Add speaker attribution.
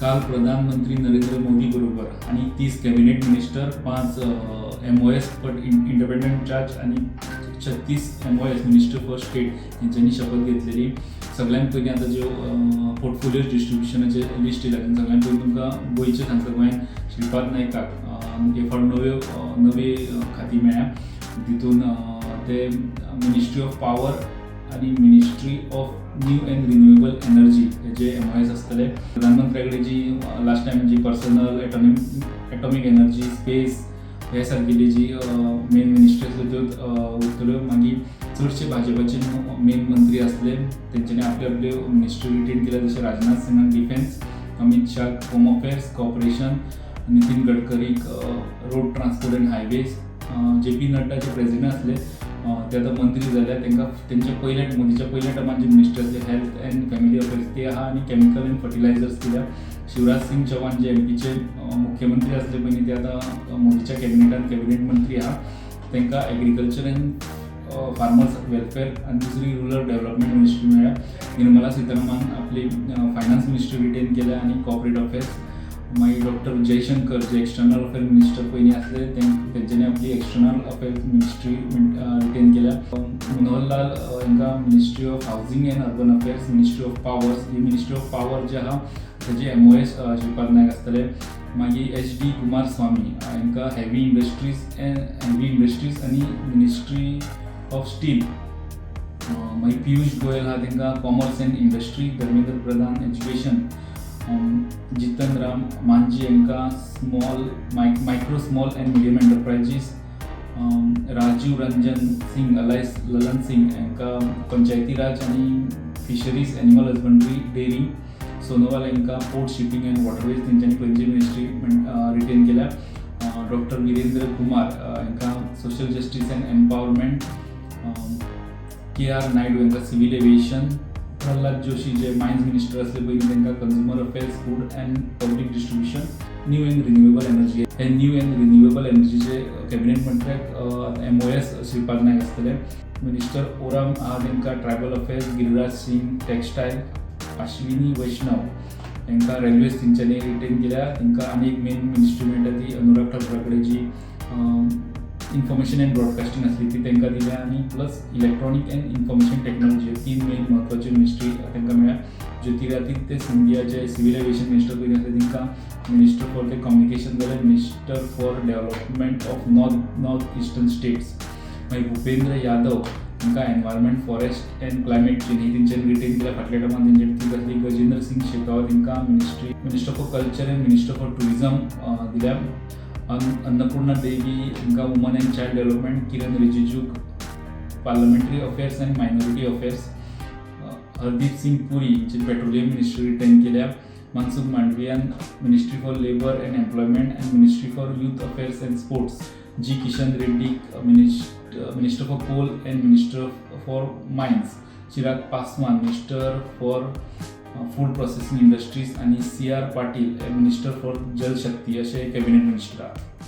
Speaker 1: काल प्रधानमंत्री नरेंद्र मोदी बरोबर आणि 30 cabinet minister, 5 MOS for independent charge आणि 36 MOS मिनिस्टर फॉर स्टेट यांच्यांनी शपथ घेतलेली. सगळ्यांत पयलीं आतां ज्यो पोर्टफोलियो डिस्ट्रिब्युशनाचे लिस्ट येयला तेन्ना सगळ्यांत पयलीं तुमकां गोंयचे सांगता गोंयान श्रीपाद नायकाक हे फावट नवे खाती मेळ्ळ्या. तितून ते मिनिस्ट्री ऑफ पावर आणि ministry of new and renewable energy हे जे MOS आसतले. प्रधानमंत्र्या कडेन जी लास्ट टायम जी पर्सनल एटॉमिक एनर्जी स्पेस हे सारकेली जी मेन मिनिस्ट्री आसल्यो त्यो उरतल्यो. मागीर चडशे भाजपाचे मेन मंत्री आसले तेंच्यांनी आपले मिनिस्ट्री रिटेन केल्या, जशे राजनाथ सिंगाक defence, Amit Shah home affairs corporation, Nitin गडकरीक road transport and highways, JP Nadda जे प्रेसिडेंट आसले ते आतां मंत्री जाल्या. तांकां तेंच्या मोदीच्या पयल्या टर्मान जे मिनिस्टर आसले हेल्थ अँड फॅमिली अफेअर्स ते आहा आनी केमिकल अँड फर्टिलायझर्स दिल्या. शिवराज सिंग चौहान जे MPचे मुख्यमंत्री आसले पयलीं ते आतां मोदीच्या कॅबिनेट मंत्री आहा. तांकां एग्रीकल्चर अँड फार्मर्स वेलफेअर आनी दुसरी रुरल डेव्हलपमेंट मिनिस्ट्री मेळ्ळ्या. निर्मला सीतारामन आपली फायनान्स मिनिस्ट्री रिटेन केल्या आनी कॉर्पोरेट अफेअर्स. मागीर डॉक्टर जयशंकर जे एक्सटर्नल अफेअर मिनिस्टर पयलीं आसले तेंच्यांनी आपली एक्सटर्नल अफेअर्स मिनिस्ट्री रिटेन केल्या. मनोहरलाल हांकां ministry of housing and urban affairs, ministry of powers, he ministry of power जे आहा तेजे MOS श्रीपाद नायक आसतले. मागीर HD कुमारस्वामी हांकां हेवी इंडस्ट्रीज आनी मिनिस्ट्री ऑफ स्टील. मागीर पियुष गोयल आहा तांकां commerce and industry. Dharmendra Pradhan education. Jitan Ram Manjhi हांकां micro small and medium enterprises. Rajiv Ranjan Singh alias Lalan Singh हांकां पंचायती राज आनी fisheries animal husbandry dairy. Sonowal हांकां पोर्ट शिपिंग अँड वॉटरवेज तेंच्यांनी पयलींची मिनिस्ट्री रिटेन केल्या. डॉक्टर वीरेंद्र कुमार हांकां social justice and empowerment. KR Naidu हांकां सिव्हिल एविएशन. प्रल्हाद जोशी जे मायन्स मिनिस्टर आसले पयलीं तांकां consumer affairs, food and public distribution. New and renewable energy हे न्यू अँड रिन्युएबल एनर्जीचे कॅबिनेट मंत्र्याक MOS श्रीपाद नायक आसतले. मिनिस्टर ओराम आहा तांकां tribal affairs. Giriraj Singh textile. Ashwini Vaishnaw हांकां रेल्वेज तेंच्यांनी रिटेन केल्या. तांकां आनी एक मेन मिनिस्ट्री मेळटा ती अनुराग ठाकूरा कडेन जी इन्फॉर्मेशन अँड ब्रॉडकास्टिंग आसली ती तांकां दिल्या. आनी plus electronic and information technology 3 main म्हत्वाची मिनिस्ट्री तांकां मेळ्ळ्या. ज्योतिरादित्य सिंधिया जे सिव्हिल एविएशन मिनिस्टर पयलीं आसले तांकां मिनिस्टर फॉर द कम्युनिकेशन जाल्यार minister for development of north eastern states. मागीर भुपेंद्र यादव तांकां environment, forest and climate change ही तेंच्यांनी रिटेन केल्या. फाटल्या टर्मान तेंच्यांनी ती आसली. गजेंद्र सिंग शेखावत तांकां minister for culture and minister for tourism दिल्या. अन्नपूर्णा देवी तांकां woman and child development. Kiran रिजिजूक parliamentary affairs and minority affairs. Hardeep Singh Puri ji petroleum ministry retain केल्या. मनसुख मांडवियान ministry for labour and employment and ministry for youth affairs and sports. G. Kishan Reddy minister for coal and minister for mines. Chirag Paswan minister for food processing industries. आणि CR Patil minister for जल शक्ती असे cabinet minister आहात.